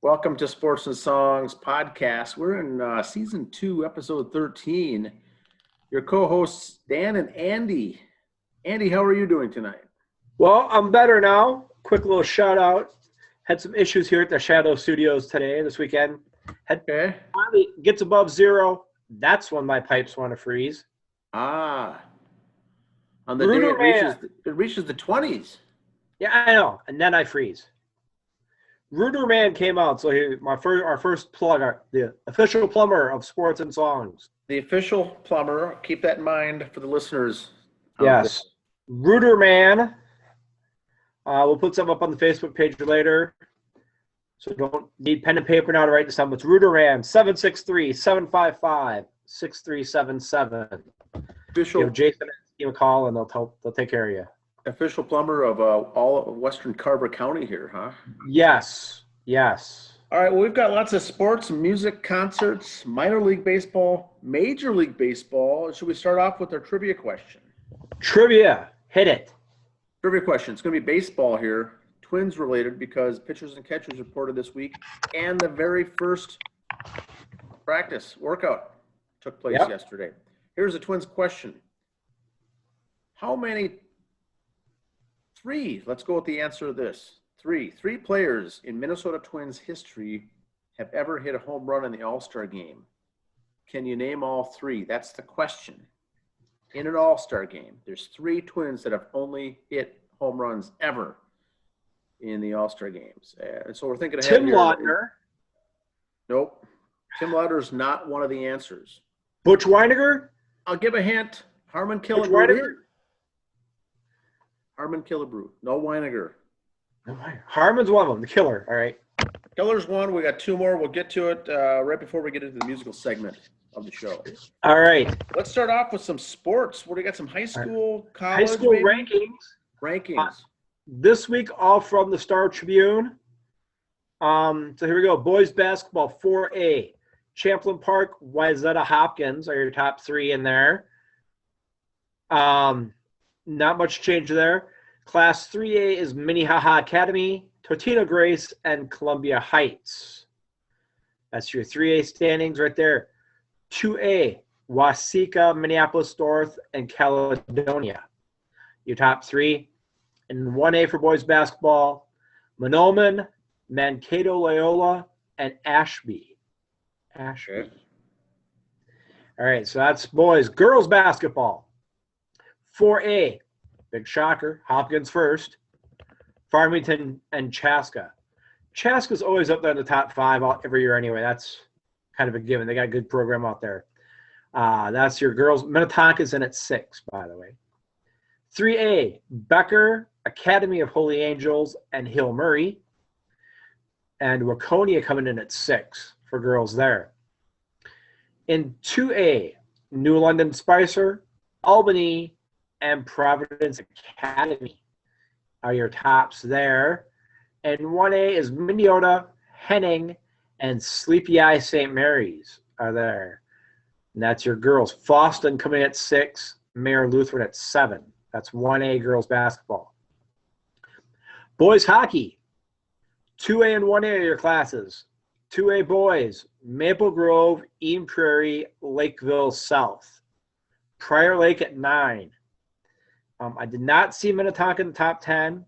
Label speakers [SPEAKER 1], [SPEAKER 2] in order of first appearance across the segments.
[SPEAKER 1] Welcome to Sports and Songs podcast. We're in season 2, episode 13. Your co-hosts, Dan and Andy. Andy, how are you doing tonight?
[SPEAKER 2] Well, I'm better now. Quick little shout out. Had some issues here at the Shadow Studios this weekend. Finally gets above 0. That's when my pipes want to freeze.
[SPEAKER 1] On the day it reaches the 20s.
[SPEAKER 2] Yeah, I know. And then I freeze. Rooter Man came out, so our first plug, the official plumber of Sports and Songs.
[SPEAKER 1] The official plumber. Keep that in mind for the listeners.
[SPEAKER 2] Yes, Rooter Man. We'll put some up on the Facebook page later, so don't need pen and paper now to write this down. It's Rooter Man 763-755-6377.
[SPEAKER 1] Official.
[SPEAKER 2] Give Jason and Steve a call, and they'll take care of you.
[SPEAKER 1] Official plumber of all of Western Carver County here, huh?
[SPEAKER 2] Yes.
[SPEAKER 1] All right, well, we've got lots of sports, music, concerts, minor league baseball, major league baseball. Should we start off with our trivia question?
[SPEAKER 2] Trivia. Hit it.
[SPEAKER 1] Trivia question. It's going to be baseball here, Twins related, because pitchers and catchers reported this week, and the very first practice workout took place yesterday. Here's the Twins question. How many? 3. Let's go with the answer to this. 3 players in Minnesota Twins history have ever hit a home run in the All-Star game. Can you name all 3? That's the question. In an All-Star game, there's 3 Twins that have only hit home runs ever in the All-Star games. And so we're thinking ahead
[SPEAKER 2] Tim
[SPEAKER 1] here.
[SPEAKER 2] Lautner.
[SPEAKER 1] Nope. Tim Lautner's not one of the answers.
[SPEAKER 2] Butch Weiniger?
[SPEAKER 1] I'll give a hint. Harmon Killebrew. No Weiniger.
[SPEAKER 2] Harmon's one of them, the killer. All right.
[SPEAKER 1] Killer's one. We got 2 more. We'll get to it right before we get into the musical segment of the show.
[SPEAKER 2] All right.
[SPEAKER 1] Let's start off with some sports. What do you got? Some high school, college,
[SPEAKER 2] high school
[SPEAKER 1] maybe?
[SPEAKER 2] Rankings. This week, all from the Star Tribune. So here we go. Boys basketball 4A. Champlain Park, Wayzata Hopkins are your top 3 in there. Not much change there. Class 3A is Minnehaha Academy, Totino Grace, and Columbia Heights. That's your 3A standings right there. 2A, Waseca, Minneapolis North, and Caledonia. Your top 3. And 1A for boys basketball, Monoman, Mankato Loyola, and Ashby.
[SPEAKER 1] Okay.
[SPEAKER 2] All right, so that's boys. Girls basketball. 4A, big shocker, Hopkins first, Farmington and Chaska. Chaska's always up there in the top 5 every year anyway. That's kind of a given. They got a good program out there. That's your girls. Minnetonka's in at 6, by the way. 3A, Becker, Academy of Holy Angels, and Hill Murray. And Waconia coming in at 6 for girls there. In 2A, New London Spicer, Albany, and Providence Academy are your tops there. And 1A is Minneota, Henning, and Sleepy Eye St. Mary's are there. And that's your girls. Foston coming in at 6, Mayor Lutheran at 7. That's 1A girls basketball. Boys hockey. 2A and 1A are your classes. 2A boys, Maple Grove, Eden Prairie, Lakeville South. Prior Lake at 9. I did not see Minnetonka in the top 10.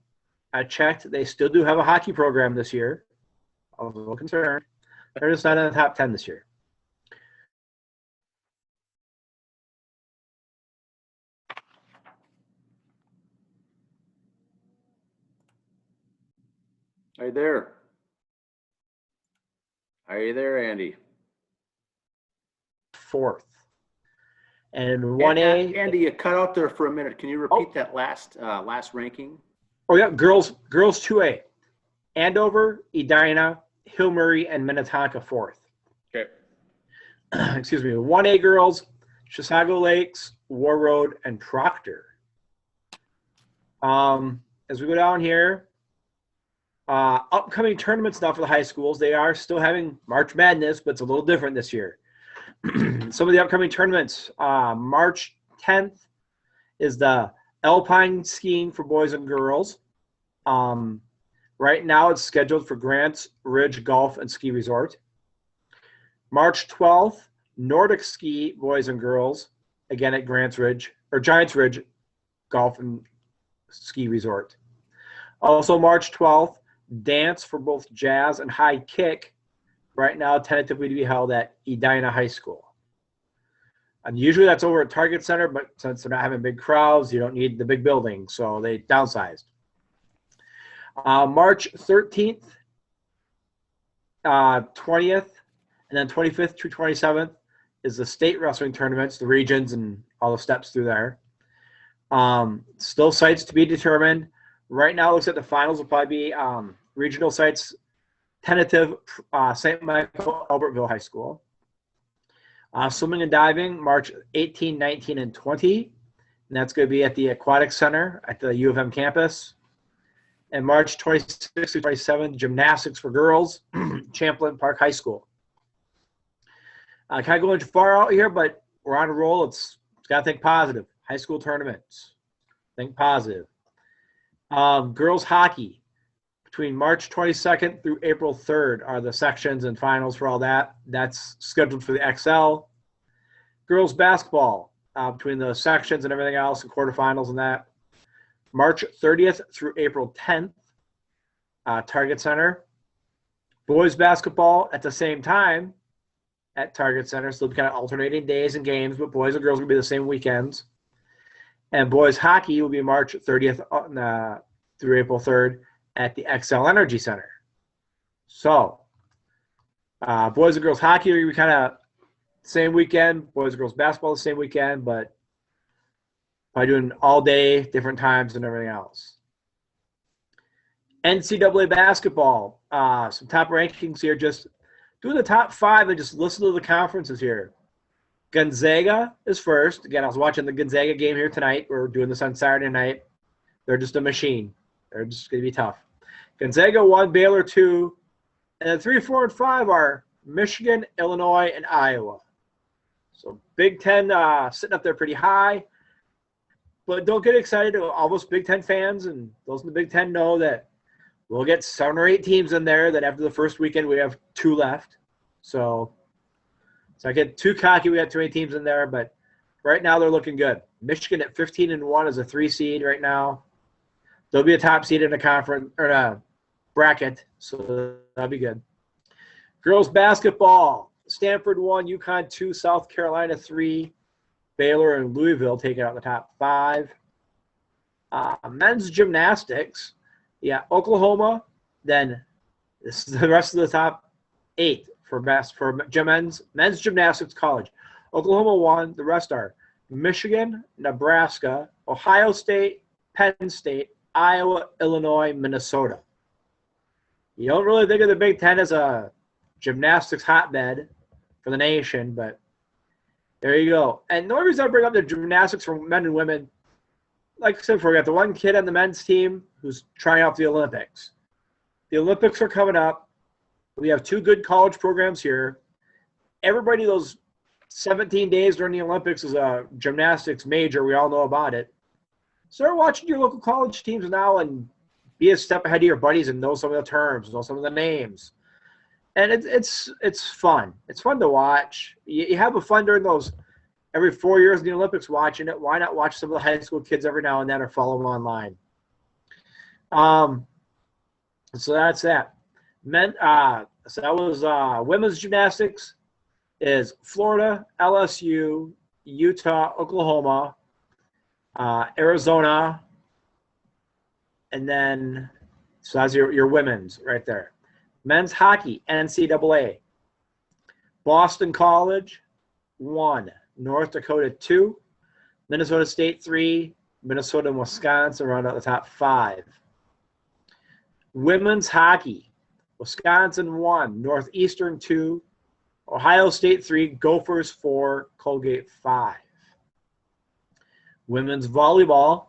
[SPEAKER 2] I checked. They still do have a hockey program this year. I was a little concerned. They're just not in the top 10 this year.
[SPEAKER 1] Are you there? Are you there, Andy?
[SPEAKER 2] 4th. And 1A.
[SPEAKER 1] Andy, you cut out there for a minute. Can you repeat that last ranking?
[SPEAKER 2] Oh, yeah. Girls 2A. Andover, Edina, Hill Murray, and Minnetonka 4th.
[SPEAKER 1] Okay.
[SPEAKER 2] Excuse me. 1A girls, Chisago Lakes, War Road, and Proctor. As we go down here, upcoming tournaments now for the high schools. They are still having March Madness, but it's a little different this year. Some of the upcoming tournaments, March 10th is the Alpine skiing for boys and girls. Right now, it's scheduled for Grants Ridge Golf and Ski Resort. March 12th, Nordic Ski boys and girls, again at Giants Ridge Golf and Ski Resort. Also, March 12th, dance for both jazz and high kick, right now tentatively to be held at Edina High School. And usually that's over at Target Center, but since they're not having big crowds, you don't need the big building, so they downsized. March 13th, 20th, and then 25th through 27th is the state wrestling tournaments, the regions, and all the steps through there. Still sites to be determined. Right now, it looks like the finals will probably be regional sites, tentative St. Michael, Albertville High School. Swimming and diving, March 18, 19, and 20. And that's going to be at the Aquatic Center at the U of M campus. And March 26 to 27, gymnastics for girls, Champlain Park High School. Kind of going far out here, but we're on a roll. It's got to think positive. High school tournaments, think positive. Girls hockey, between March 22nd through April 3rd are the sections and finals for all that. That's scheduled for the XL. Girls basketball, between the sections and everything else, and quarterfinals and that. March 30th through April 10th, Target Center. Boys basketball at the same time at Target Center. So they'll be kind of alternating days and games, but boys and girls will be the same weekends. And boys hockey will be March 30th through April 3rd at the XL Energy Center. So boys and girls hockey are kind of same weekend. Boys and girls basketball the same weekend, but by doing all day, different times, and everything else. NCAA basketball, some top rankings here. Just doing the top 5 and just listen to the conferences here. Gonzaga is first. Again, I was watching the Gonzaga game here tonight. We're doing this on Saturday night. They're just a machine. They're just going to be tough. Gonzaga 1, Baylor 2, and then 3, 4, and 5 are Michigan, Illinois, and Iowa. So Big Ten sitting up there pretty high. But don't get excited. All those Big Ten fans and those in the Big Ten know that we'll get 7 or 8 teams in there that after the first weekend we have 2 left. So I get too cocky. We got too many teams in there, but right now they're looking good. Michigan at 15-1 is a 3 seed right now. They'll be a top seed in a conference or a bracket, so that'll be good. Girls basketball: Stanford 1, UConn 2, South Carolina 3. Baylor and Louisville taking out the top 5. Men's gymnastics, Oklahoma. Then this is the rest of the top 8 for men's gymnastics college. Oklahoma 1. The rest are Michigan, Nebraska, Ohio State, Penn State, Iowa, Illinois, Minnesota. You don't really think of the Big Ten as a gymnastics hotbed for the nation, but there you go. And the only reason I bring up the gymnastics for men and women, like I said before, we got the one kid on the men's team who's trying out the Olympics. The Olympics are coming up. We have 2 good college programs here. Everybody, those 17 days during the Olympics is a gymnastics major. We all know about it. Start watching your local college teams now and be a step ahead of your buddies and know some of the terms, know some of the names. And it's fun. It's fun to watch. You have a fun during those every 4 years in the Olympics watching it. Why not watch some of the high school kids every now and then or follow them online? So that's that. So that was women's gymnastics is Florida, LSU, Utah, Oklahoma, Arizona, and then so that's your women's right there. Men's hockey, NCAA. Boston College, 1. North Dakota, 2. Minnesota State, 3. Minnesota and Wisconsin round out the top 5. Women's hockey. Wisconsin, 1. Northeastern, 2. Ohio State, 3. Gophers, 4. Colgate, 5. Women's volleyball.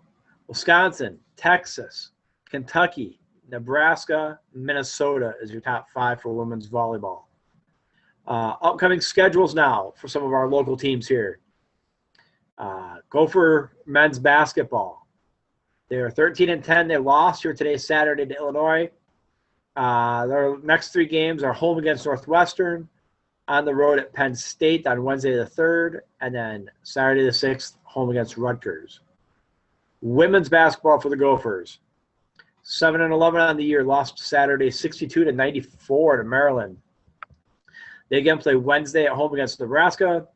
[SPEAKER 2] Wisconsin, Texas, Kentucky, Nebraska, Minnesota is your top 5 for women's volleyball. Upcoming schedules now for some of our local teams here. Gopher men's basketball. They are 13-10. They lost here today, Saturday, to Illinois. Their next 3 games are home against Northwestern, on the road at Penn State on Wednesday the 3rd, and then Saturday the 6th, home against Rutgers. Women's basketball for the Gophers. 7-11 on the year, lost Saturday 62-94 to Maryland. They again play Wednesday at home against Nebraska.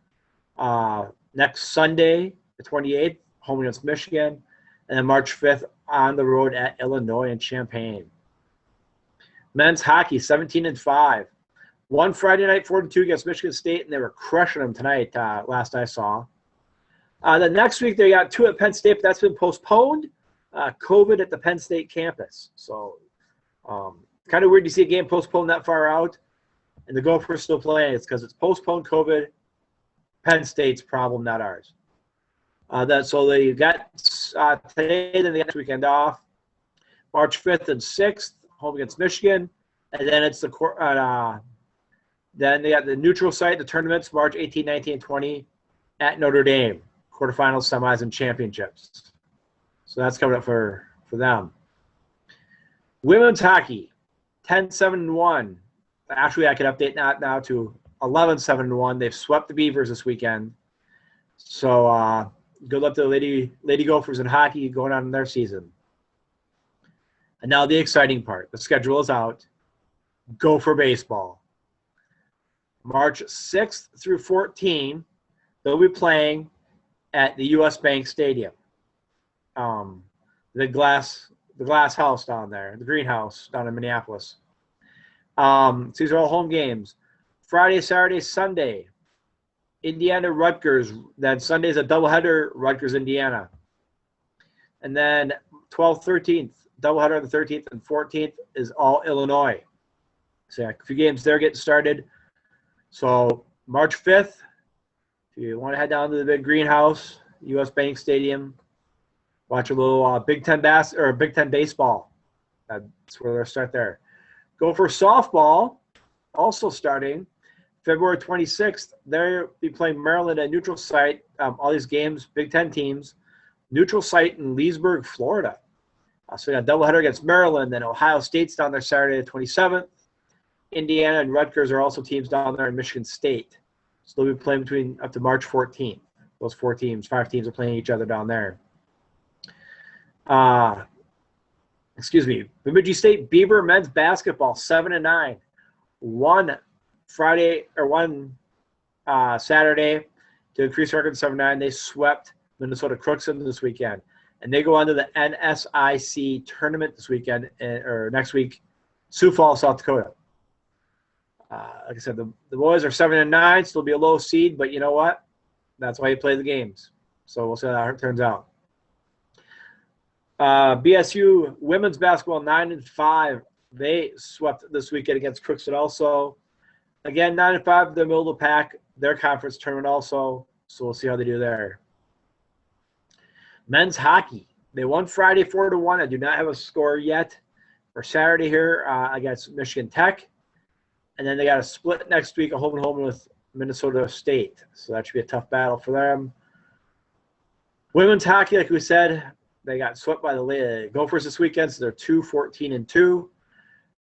[SPEAKER 2] Next Sunday, the 28th, home against Michigan. And then March 5th on the road at Illinois and Champaign. Men's hockey, 17-5. One Friday night, 4-2 against Michigan State, and they were crushing them tonight, last I saw. The next week, they got 2 at Penn State, but that's been postponed. COVID at the Penn State campus. So kind of weird to see a game postponed that far out, and the Gophers still playing. It's because it's postponed COVID. Penn State's problem, not ours. So they got today, then the next weekend off. March 5th and 6th, home against Michigan. And then it's then they got the neutral site, the tournaments, March 18, 19, and 20 at Notre Dame. Quarterfinals, semis, and championships. So that's coming up for them. Women's hockey, 10-7-1. Actually, I could update that now to 11-7-1. They've swept the Beavers this weekend. So good luck to the Lady Gophers in hockey going on in their season. And now the exciting part. The schedule is out. Gopher baseball. March 6th through 14th, they'll be playing at the U.S. Bank Stadium. The glass house down there, the greenhouse down in Minneapolis. So these are all home games. Friday, Saturday, Sunday, Indiana, Rutgers. Then Sunday's a doubleheader, Rutgers, Indiana. And then 12th, 13th, doubleheader the 13th and 14th is all Illinois. So a few games there getting started. So March 5th, if you want to head down to the big greenhouse, U.S. Bank Stadium, watch a little Big Ten baseball. That's where they'll start there. Go for softball, also starting February 26th. They'll be playing Maryland at neutral site. All these games, Big Ten teams, neutral site in Leesburg, Florida. So we got a doubleheader against Maryland. Then Ohio State's down there Saturday the 27th. Indiana and Rutgers are also teams down there in Michigan State. So they'll be playing between up to March 14th. Those 5 teams are playing each other down there. Bemidji State Beaver men's basketball, 7-9. One Saturday to increase record 7-9. They swept Minnesota Crookston this weekend. And they go on to the NSIC tournament this weekend, or next week, Sioux Falls, South Dakota. Like I said, the boys are 7-9, still be a low seed, but you know what? That's why you play the games. So we'll see how that turns out. BSU women's basketball, 9-5. They swept this weekend against Crookston also. Again, 9-5, they're middle of the pack. Their conference tournament also. So we'll see how they do there. Men's hockey. They won Friday 4-1. I do not have a score yet for Saturday here against Michigan Tech. And then they got a split next week, a home and home with Minnesota State. So that should be a tough battle for them. Women's hockey, like we said, they got swept by the Gophers this weekend, so they're 2-14-2.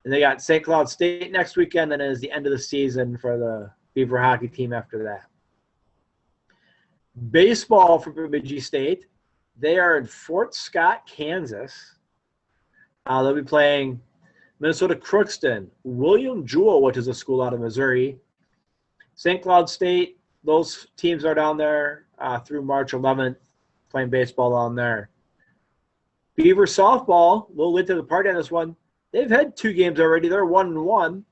[SPEAKER 2] And they got St. Cloud State next weekend, and then is the end of the season for the Beaver hockey team after that. Baseball for Bemidji State. They are in Fort Scott, Kansas. They'll be playing Minnesota Crookston, William Jewell, which is a school out of Missouri, St. Cloud State. Those teams are down there through March 11th, playing baseball down there. Beaver softball, a little late to the party on this one. They've had 2 games already. They're 1-1.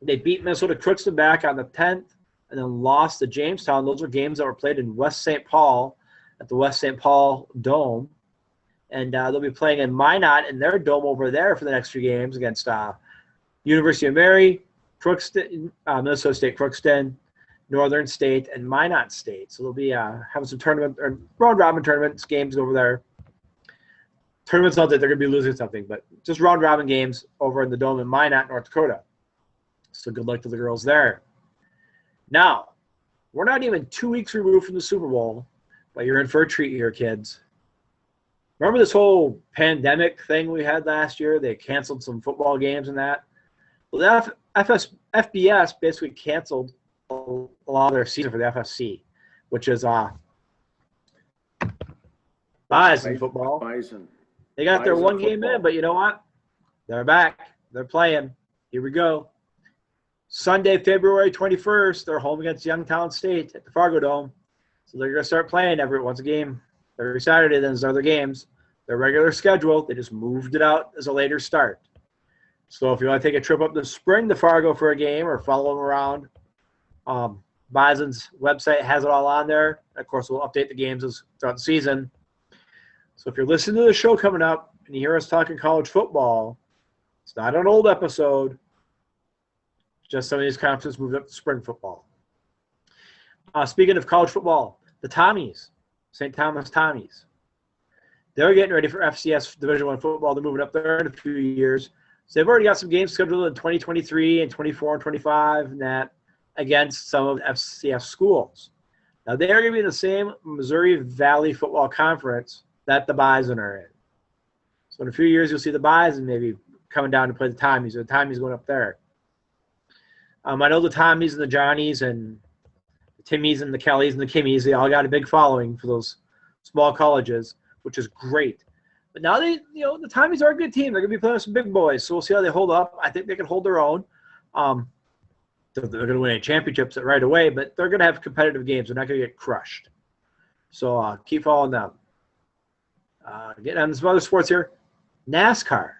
[SPEAKER 2] They beat Minnesota Crookston back on the 10th and then lost to Jamestown. Those are games that were played in West St. Paul at the West St. Paul Dome. And they'll be playing in Minot in their dome over there for the next 3 games against University of Mary, Crookston, Minnesota State Crookston, Northern State, and Minot State. So they'll be having some tournament or round-robin tournaments games over there. Tournaments, not that they're going to be losing something, but just round-robin games over in the dome in Minot, North Dakota. So good luck to the girls there. Now, we're not even 2 weeks removed from the Super Bowl, but you're in for a treat here, kids. Remember this whole pandemic thing we had last year? They canceled some football games and that. Well, the FBS basically canceled a lot of their season for the FSC, which is Bison football.
[SPEAKER 1] Bison.
[SPEAKER 2] They got their one game
[SPEAKER 1] football.
[SPEAKER 2] in, but you know what? They're back. They're playing. Here we go. Sunday, February 21st, they're home against Youngstown State at the Fargo Dome. So they're going to start playing once a game. Every Saturday, then there's other games. Their regular schedule, they just moved it out as a later start. So if you want to take a trip up this spring to Fargo for a game or follow them around, Bison's website has it all on there. Of course, we'll update the games throughout the season. So if you're listening to the show coming up and you hear us talking college football, it's not an old episode. Just some of these conferences moved up to spring football. Speaking of college football, the Tommies, St. Thomas Tommies, they're getting ready for FCS Division I football. They're moving up there in a few years. So they've already got some games scheduled in 2023 and 24 and 25 and that against some of the FCS schools. Now, they are going to be in the same Missouri Valley Football Conference that the Bison are in. So in a few years, you'll see the Bison maybe coming down to play the Tommies, or the Tommies going up there. I know the Tommies and the Johnnies and the Timmies and the Kellys and the Kimmies, they all got a big following for those small colleges, which is great. But now the Tommies are a good team. They're going to be playing with some big boys, so we'll see how they hold up. I think they can hold their own. They're going to win any championships right away, but they're going to have competitive games. They're not going to get crushed. So keep following them. Getting on some other sports here. NASCAR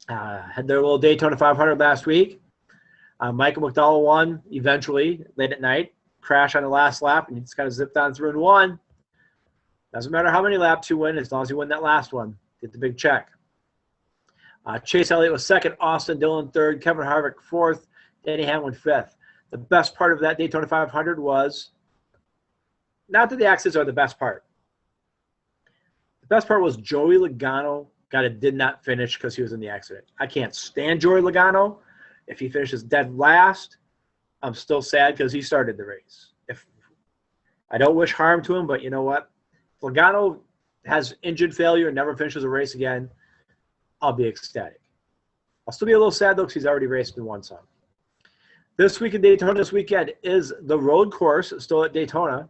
[SPEAKER 2] had their little Daytona 500 last week. Michael McDowell won eventually late at night. Crashed on the last lap, and he just kind of zipped on through and won. Doesn't matter how many laps you win, as long as you win that last one. Get the big check. Chase Elliott was second. Austin Dillon third. Kevin Harvick fourth. Danny Hamlin fifth. The best part of that Daytona 500 was, not that the accidents are the best part. The best part was Joey Logano did not finish because he was in the accident. I can't stand Joey Logano. If he finishes dead last, I'm still sad because he started the race. I don't wish harm to him, but you know what? If Logano has engine failure and never finishes a race again, I'll be ecstatic. I'll still be a little sad, though, because he's already raced and won some. This week in Daytona, this weekend, is the road course, still at Daytona.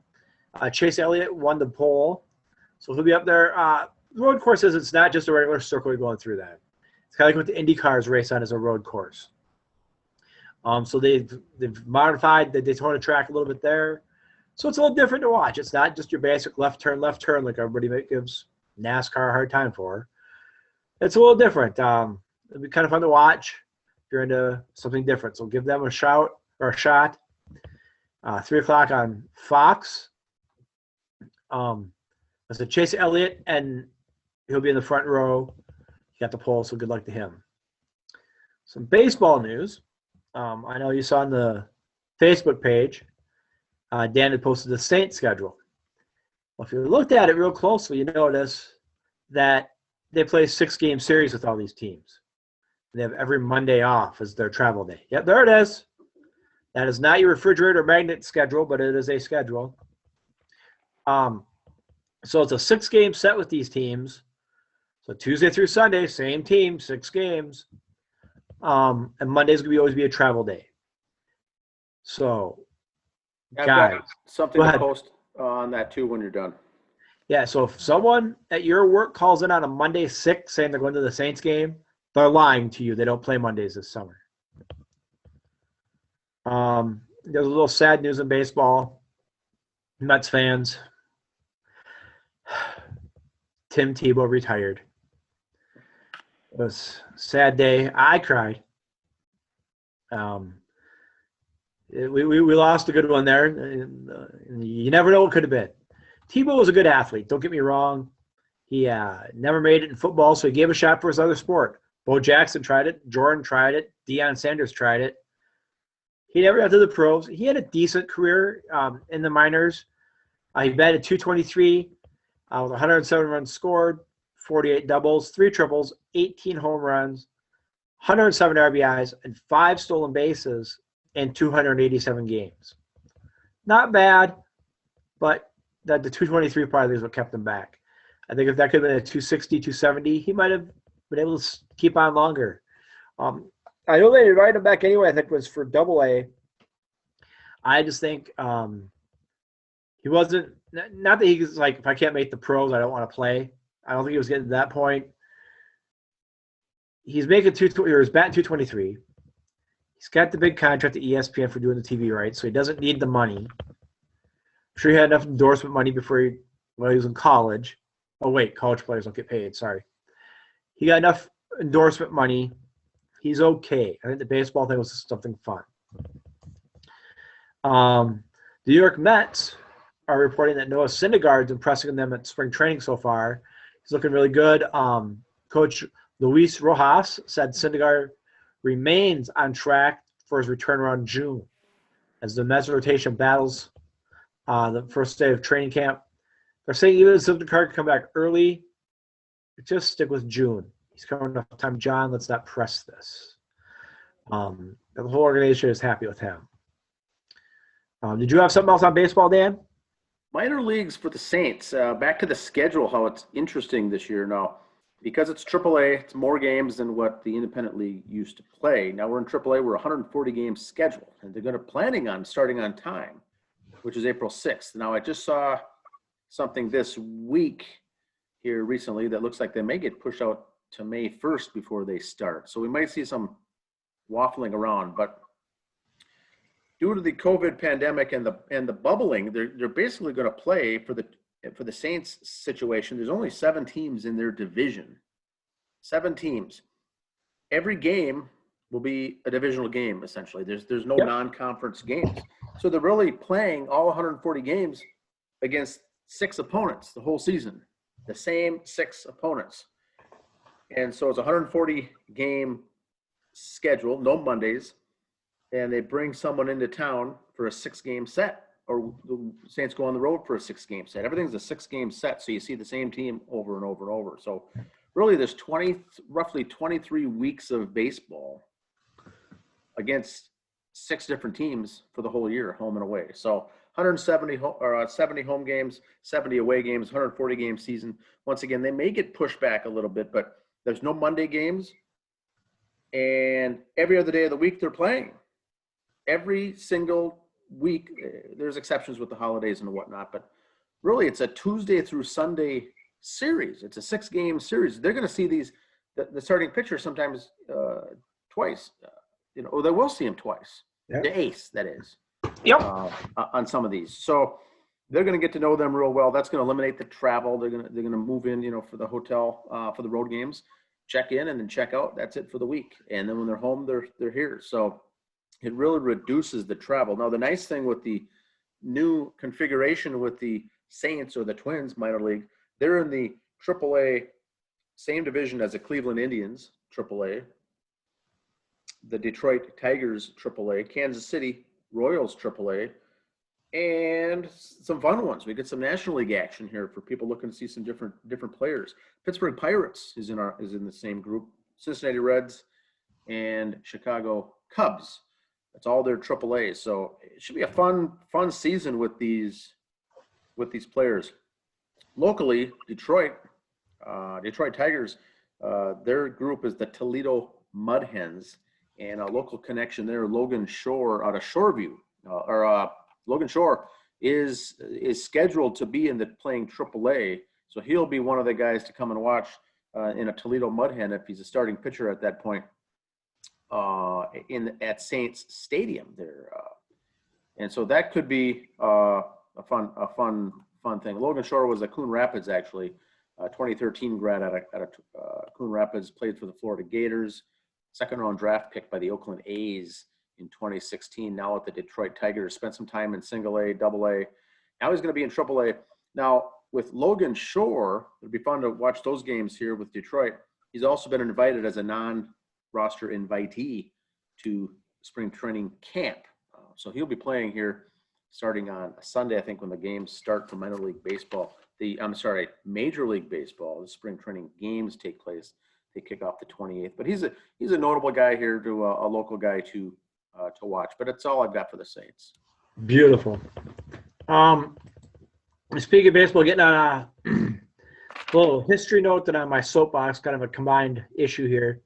[SPEAKER 2] Chase Elliott won the pole, so he'll be up there. The road course it's not just a regular circle going through that. It's kind of like what the Indy cars race on as a road course. So they've modified the Daytona track a little bit there. So it's a little different to watch. It's not just your basic left turn like everybody gives NASCAR a hard time for. It's a little different. It'll be kind of fun to watch if you're into something different. So give them a shot. 3 o'clock on Fox. It's a Chase Elliott, and he'll be in the front row. He got the pole, so good luck to him. Some baseball news. I know you saw on the Facebook page, Dan had posted the Saints schedule. Well, if you looked at it real closely, you notice that they play a 6-game series with all these teams. They have every Monday off as their travel day. Yep, there it is. That is not your refrigerator magnet schedule, but it is a schedule. So it's a 6-game set with these teams. So Tuesday through Sunday, same team, 6 games. And Monday's going to always be a travel day. So,
[SPEAKER 1] I've
[SPEAKER 2] guys,
[SPEAKER 1] got something to post on that too when you're done.
[SPEAKER 2] Yeah, so if someone at your work calls in on a Monday sick saying they're going to the Saints game, they're lying to you. They don't play Mondays this summer. There's a little sad news in baseball. Mets fans. Tim Tebow retired. It was a sad day. I cried. We lost a good one there. You never know what could have been. Tebow was a good athlete. Don't get me wrong. He never made it in football, so he gave a shot for his other sport. Bo Jackson tried it. Jordan tried it. Deion Sanders tried it. He never got to the pros. He had a decent career in the minors. He batted .223 with 107 runs scored, 48 doubles, 3 triples, 18 home runs, 107 RBIs, and 5 stolen bases in 287 games. Not bad, but the 223 probably is what kept him back. I think if that could have been a 260, 270, he might have been able to keep on longer. I know they invited him back anyway. I think it was for AA. I just think he wasn't. Not that he's like, if I can't make the pros, I don't want to play. I don't think he was getting to that point. He's making he's batting 223. He's got the big contract at ESPN for doing the TV rights, so he doesn't need the money. I'm sure he had enough endorsement money before he was in college. Oh, wait, college players don't get paid. Sorry. He got enough endorsement money. He's okay. I think the baseball thing was just something fun. The New York Mets are reporting that Noah Syndergaard's impressing them at spring training so far. He's looking really good. Coach Luis Rojas said Syndergaard remains on track for his return around June as the Mets rotation battles the first day of training camp. They're saying even if Syndergaard can come back early, just stick with June. He's coming enough time. John, let's not press this. The whole organization is happy with him. Did you have something else on baseball, Dan?
[SPEAKER 1] Minor leagues for the Saints. Back to the schedule, how it's interesting this year now. Because it's AAA, it's more games than what the independent league used to play. Now we're in AAA, we're 140 games scheduled, and they're planning on starting on time, which is April 6th. Now I just saw something this week here recently that looks like they may get pushed out to May 1st before they start. So we might see some waffling around, but due to the COVID pandemic and the bubbling, they're basically going to play for the Saints situation. There's only 7 teams in their division. 7 teams. Every game will be a divisional game, essentially. There's no non-conference games. So they're really playing all 140 games against 6 opponents the whole season. The same 6 opponents. And so it's a 140-game schedule, no Mondays. And they bring someone into town for a 6-game set. Or the Saints go on the road for a 6-game set. Everything's a 6-game set, so you see the same team over and over and over. So really there's roughly 23 weeks of baseball against 6 different teams for the whole year, home and away. So 70 home games, 70 away games, 140-game season. Once again, they may get pushed back a little bit, but there's no Monday games. And every other day of the week they're playing. Every single week, there's exceptions with the holidays and whatnot, but really it's a Tuesday through Sunday series. It's a 6-game series. They're going to see the starting pitcher sometimes twice, or they will see him twice. Yep. The ace, that is. Yep. On some of these, so they're going to get to know them real well. That's going to eliminate the travel. They're going to move in, for the hotel for the road games, check in and then check out. That's it for the week, and then when they're home, they're here. So it really reduces the travel. Now, the nice thing with the new configuration with the Saints or the Twins minor league, they're in the AAA, same division as the Cleveland Indians, AAA, the Detroit Tigers, AAA, Kansas City Royals, AAA, and some fun ones. We get some National League action here for people looking to see some different players. Pittsburgh Pirates is in the same group. Cincinnati Reds and Chicago Cubs. That's all their AAA. So it should be a fun season with these players. Locally, Detroit Tigers, their group is the Toledo Mud Hens, and a local connection there, Logan Shore out of Shoreview, Logan Shore is scheduled to be playing AAA. So he'll be one of the guys to come and watch in a Toledo Mud Hen if he's a starting pitcher at that point. At Saints Stadium there, and so that could be a fun thing. Logan Shore was a Coon Rapids, actually, 2013 grad out of Coon Rapids, played for the Florida Gators, 2nd-round draft pick by the Oakland A's in 2016. Now at the Detroit Tigers, spent some time in Single A, Double A. Now he's going to be in AAA. Now with Logan Shore, it'll be fun to watch those games here with Detroit. He's also been invited as a non-roster invitee to spring training camp. So he'll be playing here starting on Sunday, I think, when the games start for minor league baseball. Major League Baseball, the spring training games take place. They kick off the 28th. But he's a notable guy here, to a local guy to watch. But it's all I've got for the Saints.
[SPEAKER 2] Beautiful. Speaking of baseball, getting on Little history note that on my soapbox, kind of a combined issue here.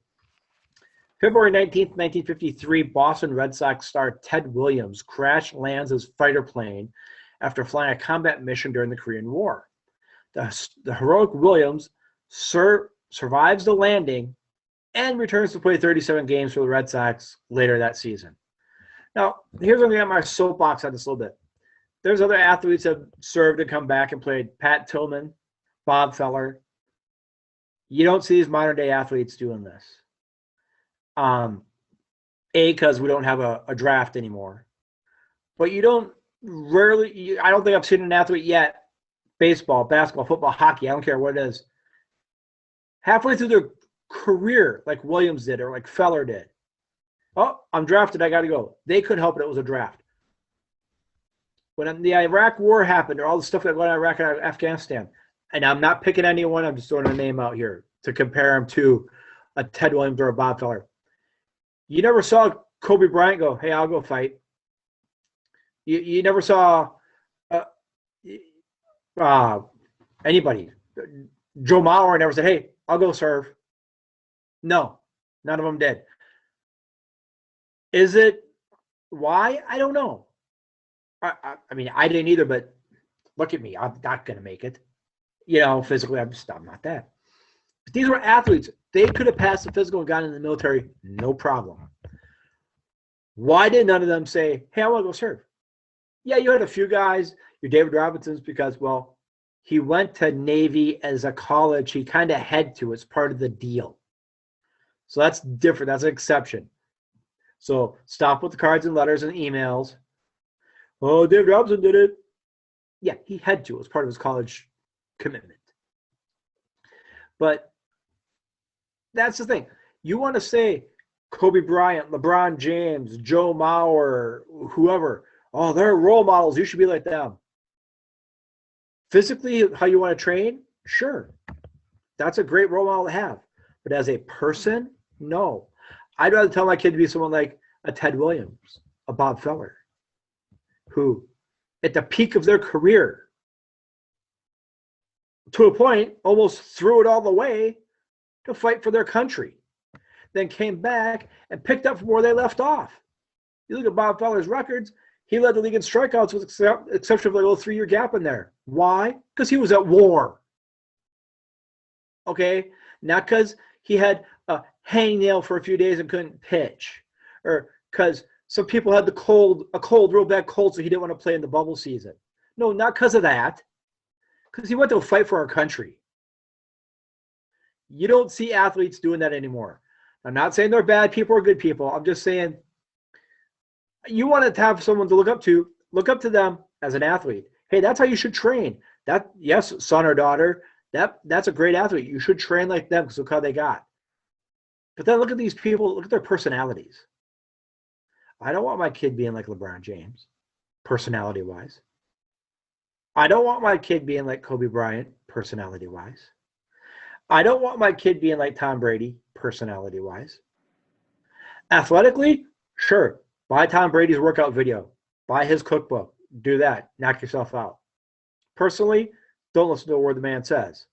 [SPEAKER 2] February 19th, 1953, Boston Red Sox star Ted Williams crash lands his fighter plane after flying a combat mission during the Korean War. The heroic Williams survives the landing and returns to play 37 games for the Red Sox later that season. Now, here's where I'm going to get my soapbox on this a little bit. There's other athletes that have served and come back and played. Pat Tillman, Bob Feller. You don't see these modern day athletes doing this. Because we don't have a draft anymore. But I don't think I've seen an athlete yet, baseball, basketball, football, hockey, I don't care what it is, halfway through their career like Williams did or like Feller did. Oh, I'm drafted, I got to go. They couldn't help it. It was a draft. When the Iraq War happened, or all the stuff that went on in Iraq and Afghanistan, and I'm not picking anyone, I'm just throwing a name out here to compare him to a Ted Williams or a Bob Feller. You never saw Kobe Bryant go, hey, I'll go fight. You never saw anybody. Joe Mauer never said, hey, I'll go serve. No, none of them did. Is it why? I don't know. I mean, I didn't either, but look at me. I'm not going to make it. Physically, I'm not that. But these were athletes. They could have passed the physical and gotten in the military, no problem. Why did none of them say, hey, I want to go serve? Yeah, you had a few guys, your David Robinsons, because, well, he went to Navy as a college. He kind of had to. It's part of the deal. So that's different. That's an exception. So stop with the cards and letters and emails. Oh, David Robinson did it. Yeah, he had to. It was part of his college commitment. But that's the thing. You want to say Kobe Bryant, LeBron James, Joe Mauer, whoever. Oh, they're role models. You should be like them. Physically, how you want to train? Sure. That's a great role model to have. But as a person, no. I'd rather tell my kid to be someone like a Ted Williams, a Bob Feller, who at the peak of their career, to a point, almost threw it all the way to fight for their country. Then came back and picked up from where they left off. You look at Bob Feller's records, he led the league in strikeouts with exception of like a little 3-year gap in there. Why? Because he was at war. Okay? Not because he had a hangnail for a few days and couldn't pitch. Or because some people had real bad cold, so he didn't want to play in the bubble season. No, not because of that. Because he went to fight for our country. You don't see athletes doing that anymore. I'm not saying they're bad people or good people. I'm just saying you want to have someone to look up to them as an athlete. Hey, that's how you should train. That, yes, son or daughter, that's a great athlete. You should train like them because look how they got. But then look at these people, look at their personalities. I don't want my kid being like LeBron James, personality-wise. I don't want my kid being like Kobe Bryant, personality-wise. I don't want my kid being like Tom Brady, personality-wise. Athletically, sure. Buy Tom Brady's workout video. Buy his cookbook. Do that. Knock yourself out. Personally, don't listen to a word the man says.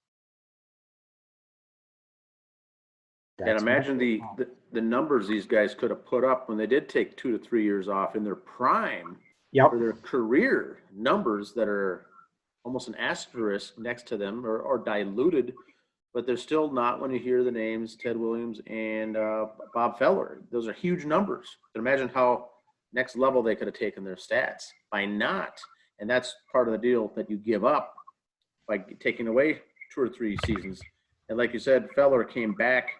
[SPEAKER 1] And imagine the numbers these guys could have put up when they did take 2 to 3 years off in their prime.
[SPEAKER 2] Yep.
[SPEAKER 1] For their career numbers that are almost an asterisk next to them or diluted, but they're still not when you hear the names Ted Williams and Bob Feller. Those are huge numbers. But imagine how next level they could have taken their stats by not. And that's part of the deal that you give up by taking away 2 or 3 seasons. And like you said, Feller came back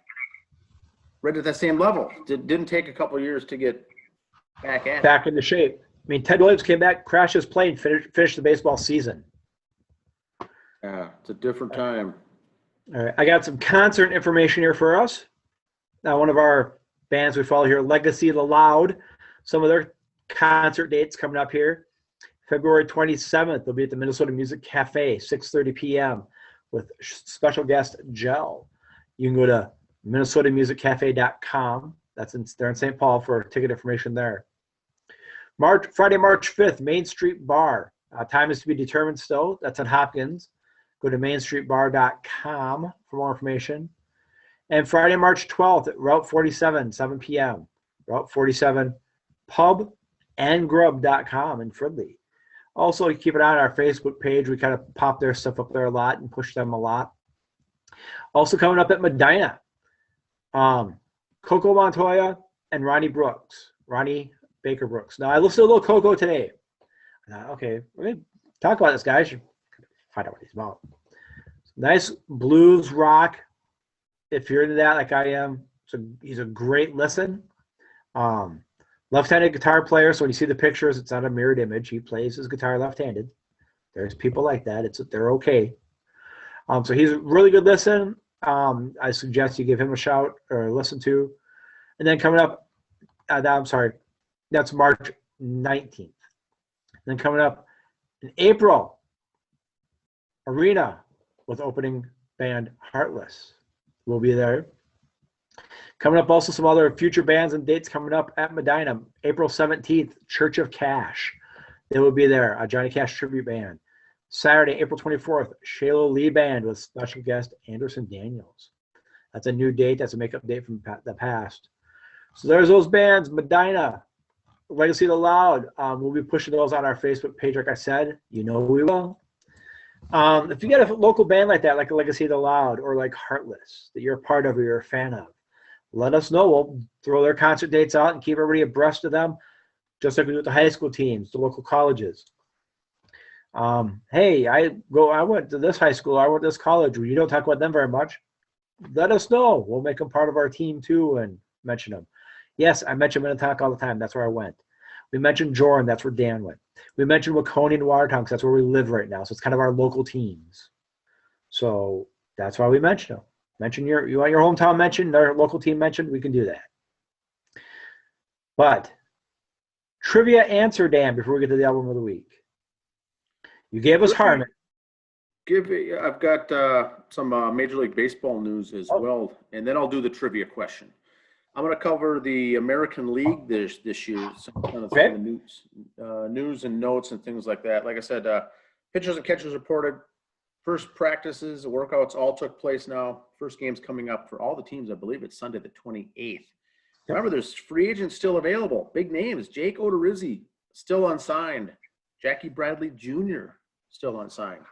[SPEAKER 1] right at that same level. Didn't take a couple of years to get back
[SPEAKER 2] into shape. I mean, Ted Williams came back, crashed his plane, finished the baseball season.
[SPEAKER 1] Yeah, it's a different time.
[SPEAKER 2] All right, I got some concert information here for us. Now, one of our bands we follow here, Legacy of the Loud, some of their concert dates coming up here. February 27th, they'll be at the Minnesota Music Cafe, 6:30 p.m. with special guest Gel. You can go to minnesotamusiccafe.com. They're in St. Paul for ticket information there. Friday, March 5th, Main Street Bar. Time is to be determined still. That's at Hopkins. Go to mainstreetbar.com for more information. And Friday, March 12th at Route 47, 7 p.m. Route 47 pubandgrub.com in Fridley. Also, keep an eye on our Facebook page. We kind of pop their stuff up there a lot and push them a lot. Also coming up at Medina, Coco Montoya and Ronnie Baker Brooks. Now, I listened to a little Coco today. Okay, we're going to talk about this, guys. Find out what he's about. Nice blues rock. If you're into that like I am, so he's a great listen. Left-handed guitar player, so when you see the pictures, it's not a mirrored image. He plays his guitar left-handed. There's people like that. They're okay. So he's a really good listen. I suggest you give him a shout or listen to. And then coming up, that's March 19th. And then coming up in April, Arena with opening band Heartless will be there. Coming up also some other future bands and dates coming up at Medina. April 17th, Church of Cash. They will be there, a Johnny Cash tribute band. Saturday, April 24th, Shaylo Lee Band with special guest Anderson Daniels. That's a new date. That's a makeup date from the past. So there's those bands. Medina, Legacy of the Loud. We'll be pushing those on our Facebook page, like I said. You know we will. If you get a local band like that, like a Legacy of the Loud or like Heartless, that you're a part of or you're a fan of, let us know. We'll throw their concert dates out and keep everybody abreast of them, just like we do with the high school teams, the local colleges. Hey, I went to this high school, I went to this college. You don't talk about them very much. Let us know. We'll make them part of our team too and mention them. Yes, I mention Minnetonka all the time. That's where I went. We mentioned Jordan. That's where Dan went. We mentioned Waconia and Watertown because that's where we live right now. So it's kind of our local teams. So that's why we mention them. You want your hometown mentioned, our local team mentioned, we can do that. But trivia answer, Dan, before we get to the album of the week. You gave us Harmon.
[SPEAKER 1] I've got some Major League Baseball news as well, and then I'll do the trivia question. I'm going to cover the American League this year, some of the news and notes and things like that. Like I said, pitchers and catchers reported. First practices, workouts all took place now. First game's coming up for all the teams. I believe it's Sunday the 28th. Remember, there's free agents still available. Big names. Jake Odorizzi, still unsigned. Jackie Bradley Jr., still unsigned.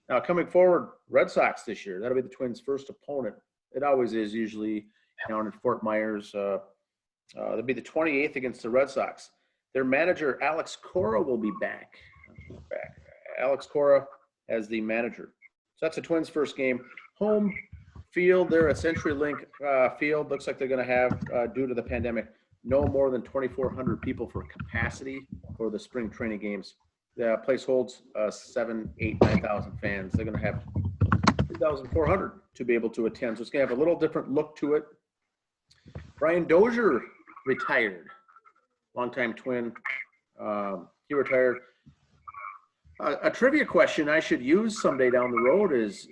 [SPEAKER 1] Now, coming forward, Red Sox this year. That'll be the Twins' first opponent. It always is, usually down in Fort Myers. It'll be the 28th against the Red Sox. Their manager, Alex Cora, will be back. Alex Cora as the manager. So that's the Twins' first game. Home field, they're at CenturyLink Field. Looks like they're going to have, due to the pandemic, no more than 2,400 people for capacity for the spring training games. The place holds 7,000, 8,000, 9,000 fans. They're going to have 3,400 to be able to attend. So it's going to have a little different look to it. Brian Dozier retired. Longtime Twin. He retired. A trivia question I should use someday down the road is,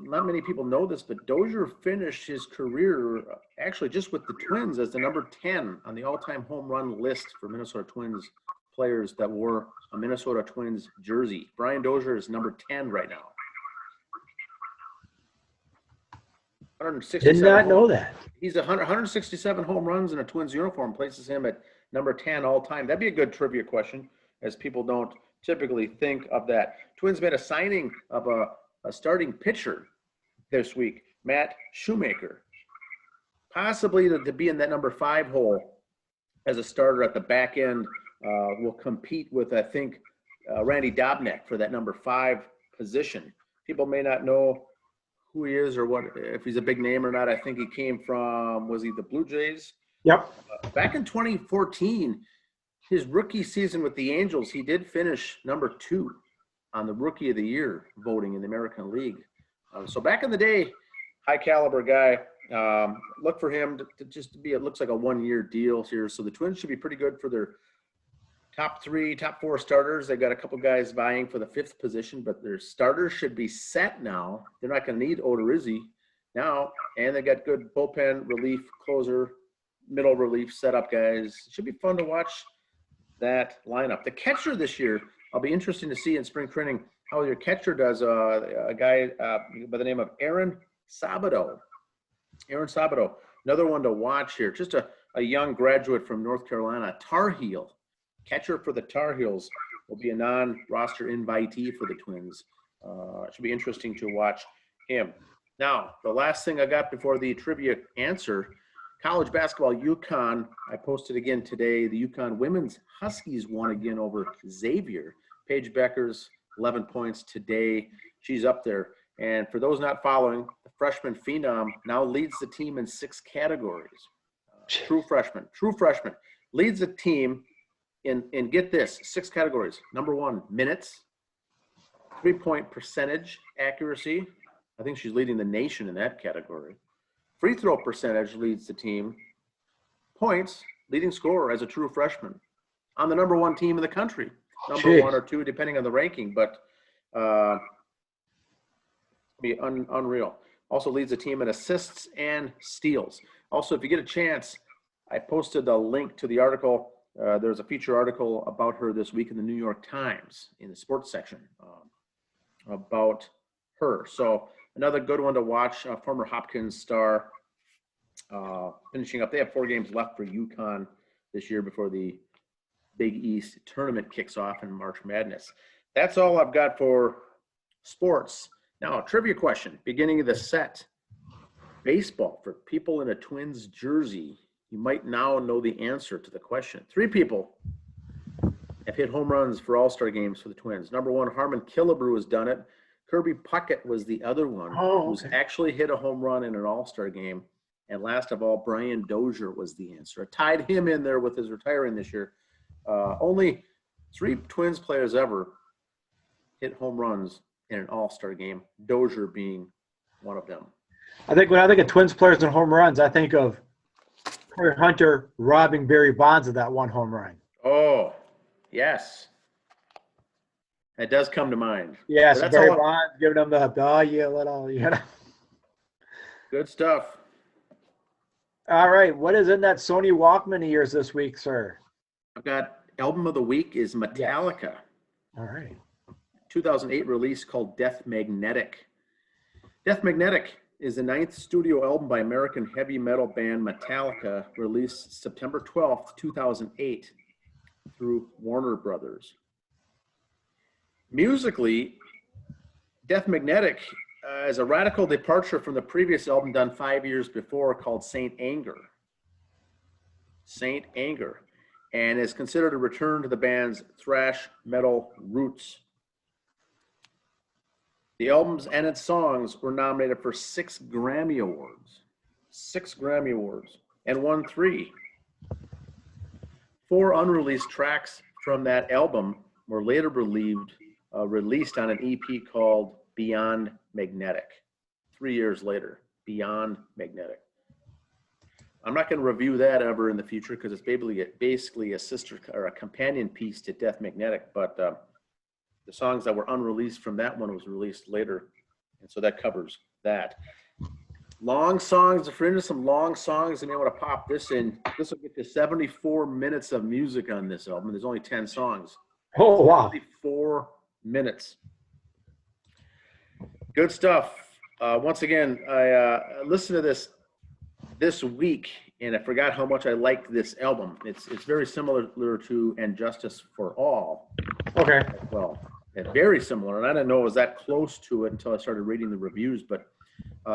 [SPEAKER 1] not many people know this, but Dozier finished his career actually just with the Twins as the number 10 on the all-time home run list for Minnesota Twins players that wore a Minnesota Twins jersey. Brian Dozier is number 10 right now.
[SPEAKER 2] Did not know that.
[SPEAKER 1] He's 167 home runs in a Twins uniform, places him at number 10 all time. That'd be a good trivia question, as people don't typically think of that. Twins made a signing of a starting pitcher this week, Matt Shoemaker, possibly to be in that number 5 hole as a starter at the back end. Will compete with, I think, Randy Dobnak for that number 5 position. People may not know who he is or what, if he's a big name or not. I think he came from, was he the Blue Jays?
[SPEAKER 2] Yep.
[SPEAKER 1] Back in 2014, his rookie season with the Angels, he did finish number 2 on the Rookie of the Year voting in the American League. So back in the day, high caliber guy. Look for him to just be, it looks like a 1-year deal here. So the Twins should be pretty good for their top 4 starters. They've got a couple guys vying for the 5th position, but their starters should be set now. They're not going to need Odorizzi now, and they got good bullpen relief, closer, middle relief setup guys. It should be fun to watch that lineup. The catcher this year, I'll be interested to see in spring training. how your catcher does. A guy by the name of Aaron Sabato. Aaron Sabato, another one to watch here. Just a young graduate from North Carolina, Tar Heel. Catcher for the Tar Heels will be a non-roster invitee for the Twins. It should be interesting to watch him. Now, the last thing I got before the trivia answer, college basketball, UConn. I posted again today. The UConn women's Huskies won again over Xavier. Paige Becker's 11 points today. She's up there. And for those not following, the freshman phenom now leads the team in 6 categories. True freshman leads the team in get this, 6 categories. Number 1, minutes, 3-point percentage accuracy. I think she's leading the nation in that category. Free throw percentage leads the team. Points, leading scorer as a true freshman. On the number 1 team in the country. Number 1 or 2, depending on the ranking, but be unreal. Also leads the team in assists and steals. Also, if you get a chance, I posted a link to the article. There's a feature article about her this week in the New York Times in the sports section about her. So another good one to watch, former Hopkins star, finishing up. They have 4 games left for UConn this year before the Big East tournament kicks off in March Madness. That's all I've got for sports. Now, a trivia question, beginning of the set. Baseball, for people in a Twins jersey, you might now know the answer to the question. 3 people have hit home runs for all-star games for the Twins. Number 1, Harmon Killebrew has done it. Kirby Puckett was the other one who's actually hit a home run in an all-star game. And last of all, Brian Dozier was the answer. I tied him in there with his retiring this year. Only 3 Twins players ever hit home runs in an all-star game, Dozier being one of them.
[SPEAKER 2] I think when I think of Twins players and home runs, I think of Corey Hunter robbing Barry Bonds of that 1 home run.
[SPEAKER 1] Oh, yes. That does come to mind.
[SPEAKER 2] Yes, Barry Bonds giving him the
[SPEAKER 1] Good stuff.
[SPEAKER 2] All right, what is in that Sony Walkman of yours this week, sir?
[SPEAKER 1] I've got album of the week is Metallica.
[SPEAKER 2] Yes. All right.
[SPEAKER 1] 2008 release called Death Magnetic. Death Magnetic is the 9th studio album by American heavy metal band Metallica, released September 12th, 2008 through Warner Brothers. Musically, Death Magnetic is a radical departure from the previous album done 5 years before called Saint Anger. Saint Anger, and is considered a return to the band's thrash metal roots. The albums and its songs were nominated for 6 Grammy Awards. 6 Grammy Awards, and won 3. 4 unreleased tracks from that album were later released on an EP called Beyond Magnetic. 3 years later, Beyond Magnetic. I'm not going to review that ever in the future because it's basically a sister or a companion piece to Death Magnetic, but the songs that were unreleased from that one was released later, and so that covers that. Long songs, if you're into some long songs, you may want to pop this in. This will get to 74 minutes of music on this album. There's only 10 songs.
[SPEAKER 2] Oh, wow.
[SPEAKER 1] 74 minutes. Good stuff. Once again, I listened to this week, and I forgot how much I liked this album. It's very similar to And Justice for All.
[SPEAKER 2] Okay.
[SPEAKER 1] Well, very similar, and I didn't know it was that close to it until I started reading the reviews, but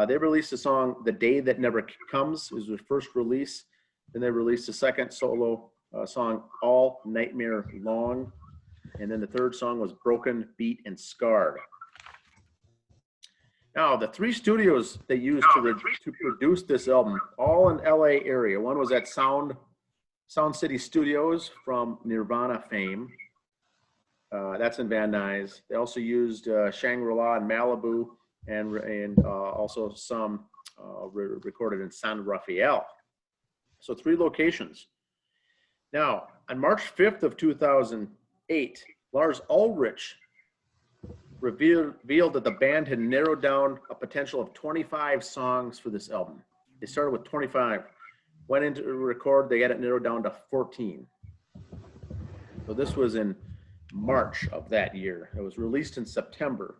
[SPEAKER 1] they released a song, The Day That Never Comes, is their first release. Then they released a second solo song, All Nightmare Long. And then the third song was Broken, Beat, and Scarred. Now, the 3 studios they used to produce this album, all in LA area. One was at Sound City Studios from Nirvana fame. That's in Van Nuys. They also used Shangri-La in Malibu, and also some recorded in San Rafael. So 3 locations. Now, on March 5th of 2008, Lars Ulrich revealed that the band had narrowed down a potential of 25 songs for this album. They started with 25, went into record, they got it narrowed down to 14. So this was in March of that year. It was released in September.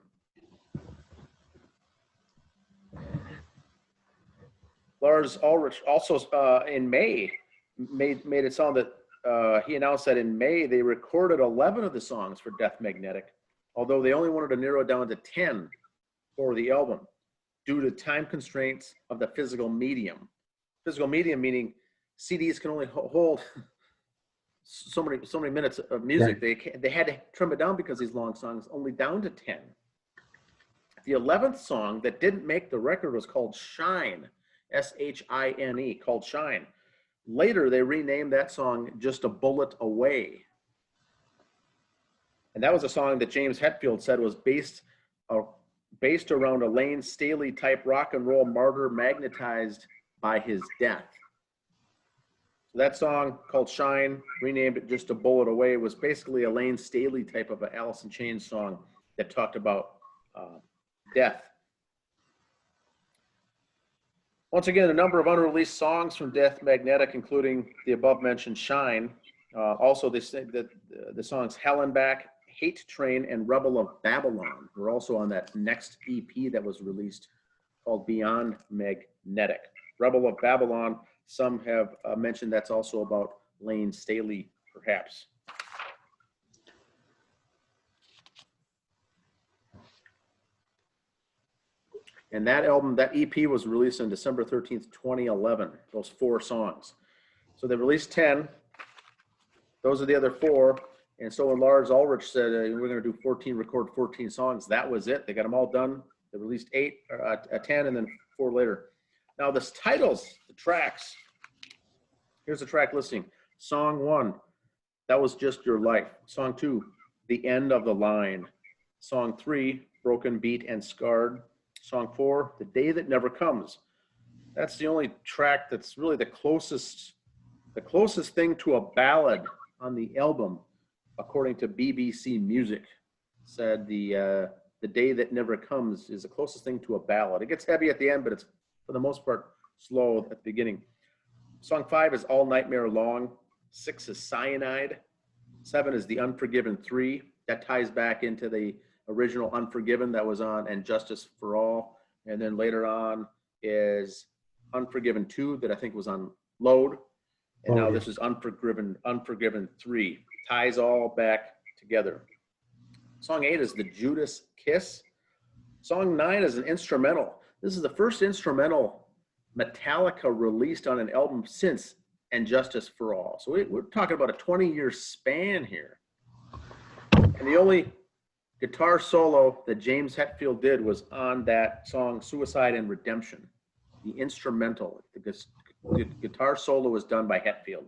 [SPEAKER 1] Lars Ulrich also in May made it sound that he announced that in May they recorded 11 of the songs for Death Magnetic, although they only wanted to narrow it down to 10 for the album due to time constraints of the physical medium. Physical medium meaning CDs can only hold so many minutes of music. Right. They had to trim it down because these long songs only down to 10. The 11th song that didn't make the record was called Shine, S-H-I-N-E, called Shine. Later, they renamed that song Just a Bullet Away. And that was a song that James Hetfield said was based around a Lane Staley type rock and roll martyr magnetized by his death. So that song called Shine, renamed it Just a Bullet Away, was basically a Lane Staley type of an Alice in Chains song that talked about death. Once again, a number of unreleased songs from Death Magnetic, including the above-mentioned Shine. Also, they say that the songs Hallenbach, Hate Train, and Rebel of Babylon were also on that next EP that was released called Beyond Magnetic. Rebel of Babylon, some have mentioned that's also about Lane Staley, perhaps. And that album, that EP was released on December 13th, 2011, those 4 songs. So they released 10. Those are the other 4. And so when Lars Ulrich said, we're going to do record 14 songs, that was it. They got them all done. They released 10 and then 4 later. Now the titles, the tracks, here's the track listing. Song 1, That Was Just Your Life. Song 2, The End of the Line. Song 3, Broken Beat and Scarred. Song 4, The Day That Never Comes. That's the only track that's really the closest thing to a ballad on the album, according to BBC Music. Said the Day That Never Comes is the closest thing to a ballad. It gets heavy at the end, but it's for the most part slow at the beginning. Song 5 is All Nightmare Long. 6 is Cyanide. 7 is The Unforgiven 3. That ties back into the original Unforgiven that was on And Justice for All. And then later on is Unforgiven 2 that I think was on Load. And now this is Unforgiven 3. Ties all back together. Song 8 is The Judas Kiss. Song 9 is an instrumental. This is the first instrumental Metallica released on an album since And Justice for All. So we're talking about a 20-year span here. And the only guitar solo that James Hetfield did was on that song Suicide and Redemption. The instrumental, the guitar solo was done by Hetfield.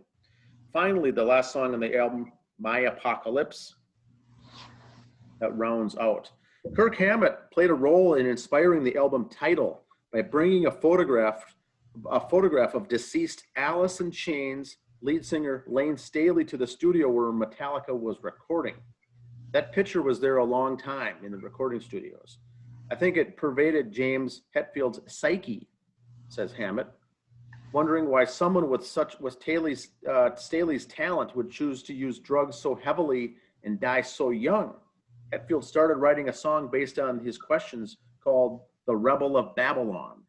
[SPEAKER 1] Finally, the last song on the album, My Apocalypse, that rounds out. Kirk Hammett played a role in inspiring the album title by bringing a photograph of deceased Alice in Chains lead singer Lane Staley to the studio where Metallica was recording. That picture was there a long time in the recording studios. I think it pervaded James Hetfield's psyche, says Hammett, wondering why someone with Staley's talent would choose to use drugs so heavily and die so young. Hetfield started writing a song based on his questions called The Rebel of Babylon.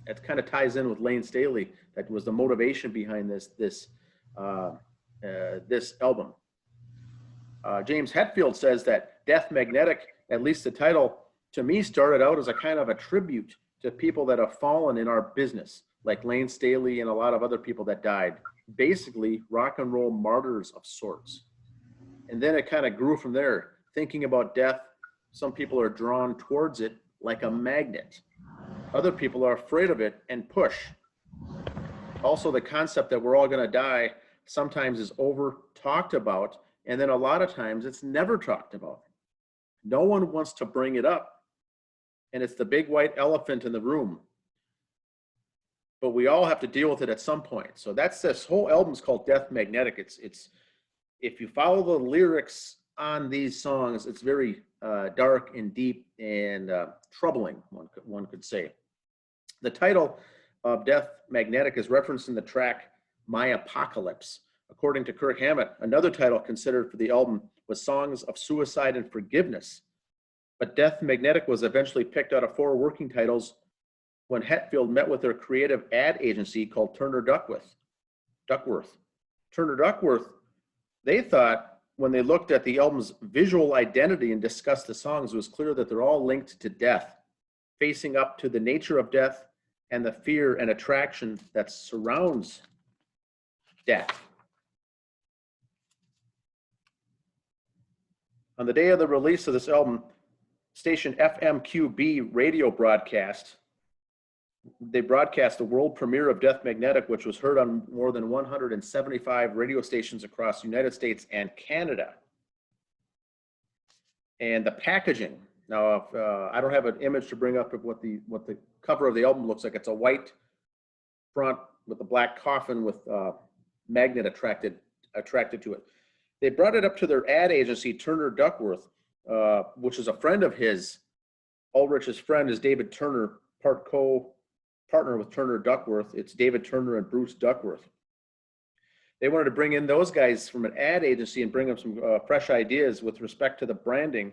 [SPEAKER 1] That kind of ties in with Lane Staley. That was the motivation behind this album. James Hetfield says that Death Magnetic, at least the title, to me started out as a kind of a tribute to people that have fallen in our business, like Lane Staley and a lot of other people that died. Basically, rock and roll martyrs of sorts. And then it kind of grew from there. Thinking about death, some people are drawn towards it like a magnet. Other people are afraid of it and push. Also, the concept that we're all going to die sometimes is over talked about, and then a lot of times it's never talked about. No one wants to bring it up, and it's the big white elephant in the room. But we all have to deal with it at some point. So that's this whole album's called Death Magnetic. It's if you follow the lyrics on these songs, it's very dark and deep and troubling, one could say. The title of Death Magnetic is referenced in the track My Apocalypse, According to Kirk Hammett, another title considered for the album was Songs of Suicide and Forgiveness. But Death Magnetic was eventually picked out of 4 working titles when Hetfield met with their creative ad agency called Turner Duckworth. Turner Duckworth, they thought when they looked at the album's visual identity and discussed the songs, it was clear that they're all linked to death, facing up to the nature of death and the fear and attraction that surrounds death. On the day of the release of this album, station FMQB radio broadcast, they broadcast the world premiere of Death Magnetic, which was heard on more than 175 radio stations across the United States and Canada. And the packaging. Now, I don't have an image to bring up of what the cover of the album looks like. It's a white front with a black coffin with magnet attracted to it. They brought it up to their ad agency, Turner Duckworth, which is a friend of his. Ulrich's friend is David Turner, partner with Turner Duckworth. It's David Turner and Bruce Duckworth. They wanted to bring in those guys from an ad agency and bring them some fresh ideas with respect to the branding.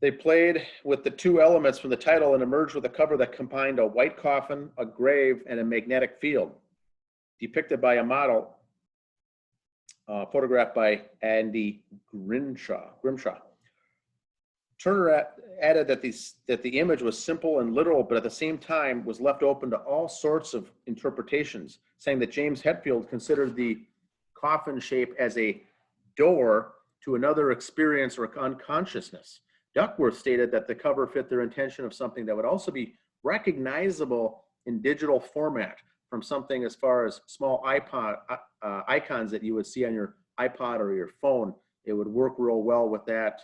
[SPEAKER 1] They played with the 2 elements from the title and emerged with a cover that combined a white coffin, a grave, and a magnetic field, depicted by a model photographed by Andy Grimshaw. Turner added that the image was simple and literal, but at the same time was left open to all sorts of interpretations, saying that James Hetfield considered the coffin shape as a door to another experience or unconsciousness. Duckworth stated that the cover fit their intention of something that would also be recognizable in digital format, from something as far as small icons that you would see on your iPod or your phone. It would work real well with that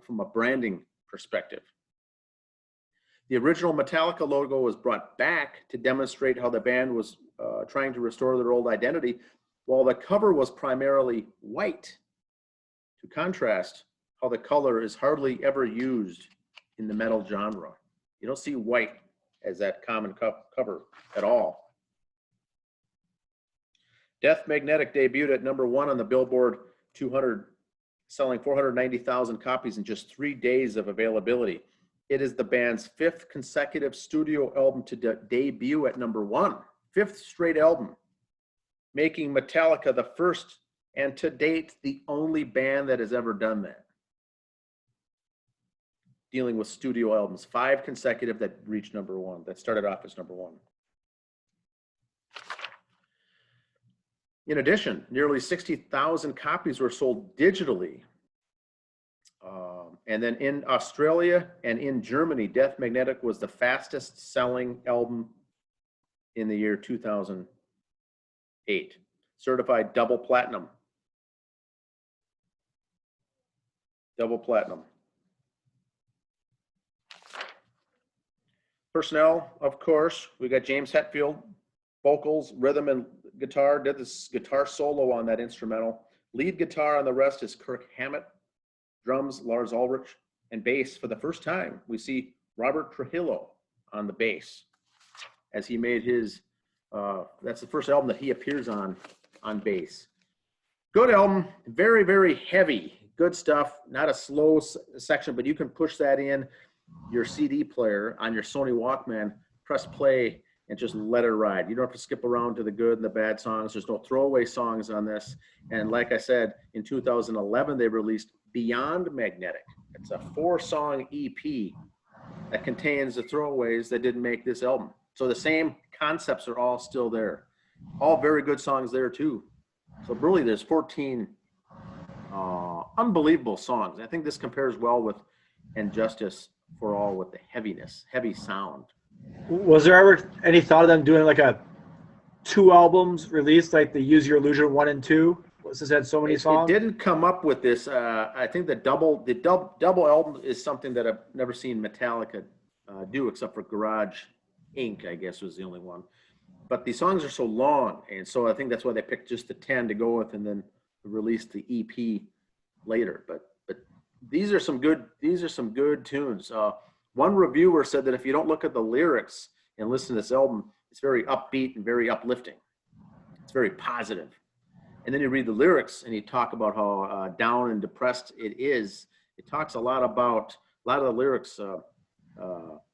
[SPEAKER 1] from a branding perspective. The original Metallica logo was brought back to demonstrate how the band was trying to restore their old identity, while the cover was primarily white, to contrast how the color is hardly ever used in the metal genre. You don't see white as that common cover at all. Death Magnetic debuted at #1 on the Billboard 200, selling 490,000 copies in just 3 days of availability. It is the band's 5th consecutive studio album to debut at #1, 5th straight album, making Metallica the first and to date the only band that has ever done that. Dealing with studio albums, 5 consecutive that reached #1, that started off as #1. In addition, nearly 60,000 copies were sold digitally. And then in Australia and in Germany, Death Magnetic was the fastest selling album in the year 2008. Certified double platinum. Double platinum. Personnel, of course, we got James Hetfield, vocals, rhythm, and guitar, did this guitar solo on that instrumental. Lead guitar on the rest is Kirk Hammett, drums, Lars Ulrich, and bass. For the first time, we see Robert Trujillo on the bass as he made his, that's the first album that he appears on bass. Good album, very, very heavy, good stuff, not a slow section, but you can push that in your CD player on your Sony Walkman, press play, and just let it ride. You don't have to skip around to the good and the bad songs. There's no throwaway songs on this. And like I said, in 2011, they released Beyond Magnetic. It's a 4-song EP that contains the throwaways that didn't make this album. So the same concepts are all still there. All very good songs there too. So really there's 14 unbelievable songs. I think this compares well with And Justice for All with the heaviness, heavy sound.
[SPEAKER 2] Was there ever any thought of them doing like a 2 albums release, like the Use Your Illusion 1 and 2? Since it had so many songs.
[SPEAKER 1] It didn't come up with this. I think the double album is something that I've never seen Metallica do, except for Garage Inc., I guess was the only one. But the songs are so long, and so I think that's why they picked just the 10 to go with, and then released the EP later. But these are some good tunes. One reviewer said that if you don't look at the lyrics and listen to this album, it's very upbeat and very uplifting. It's very positive. And then you read the lyrics and you talk about how down and depressed it is. It talks a lot about a lot of the lyrics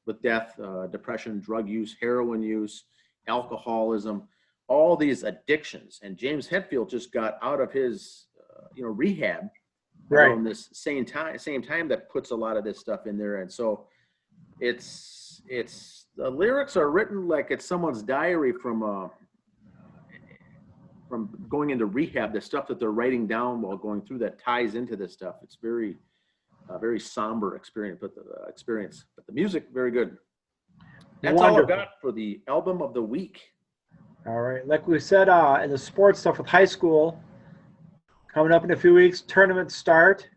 [SPEAKER 1] with death, depression, drug use, heroin use, alcoholism, all these addictions. And James Hetfield just got out of his rehab around this same time that puts a lot of this stuff in there. And so it's the lyrics are written like it's someone's diary from going into rehab. The stuff that they're writing down while going through that ties into this stuff. It's very somber experience, but the music very good. That's all I've got for the album of the week.
[SPEAKER 2] All right, like we said in the sports stuff with high school, coming up in a few weeks, tournaments start.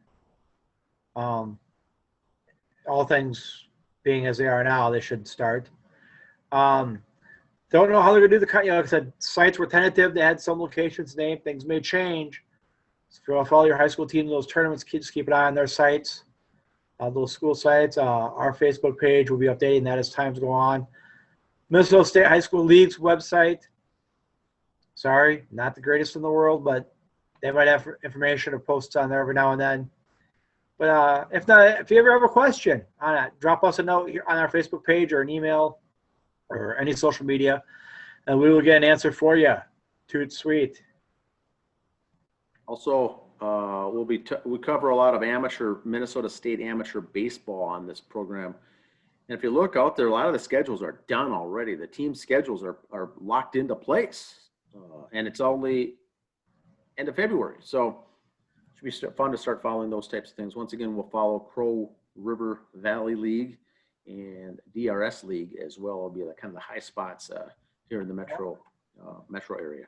[SPEAKER 2] All things being as they are now, they should start. Don't know how they're going to do the, like I said, sites were tentative. They had some locations named. Things may change. So if you want to follow your high school team in those tournaments, just keep an eye on their sites, those school sites. Our Facebook page will be updating that as times go on. Minnesota State High School League's website. Sorry, not the greatest in the world, but they might have information or posts on there every now and then. But if not, if you ever have a question on it, drop us a note here on our Facebook page or an email or any social media, and we will get an answer for you. Toot sweet.
[SPEAKER 1] Also, we cover a lot of Minnesota State amateur baseball on this program. And if you look out there, a lot of the schedules are done already. The team schedules are locked into place, and it's only end of February. So it should be fun to start following those types of things. Once again, we'll follow Crow River Valley League and DRS League as well. Will be the kind of the high spots here in the metro area.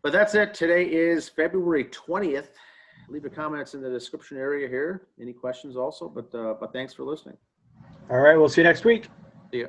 [SPEAKER 1] But that's it. Today is February 20th. Leave your comments in the description area here. Any questions also? But thanks for listening.
[SPEAKER 2] All right, we'll see you next week.
[SPEAKER 1] See ya.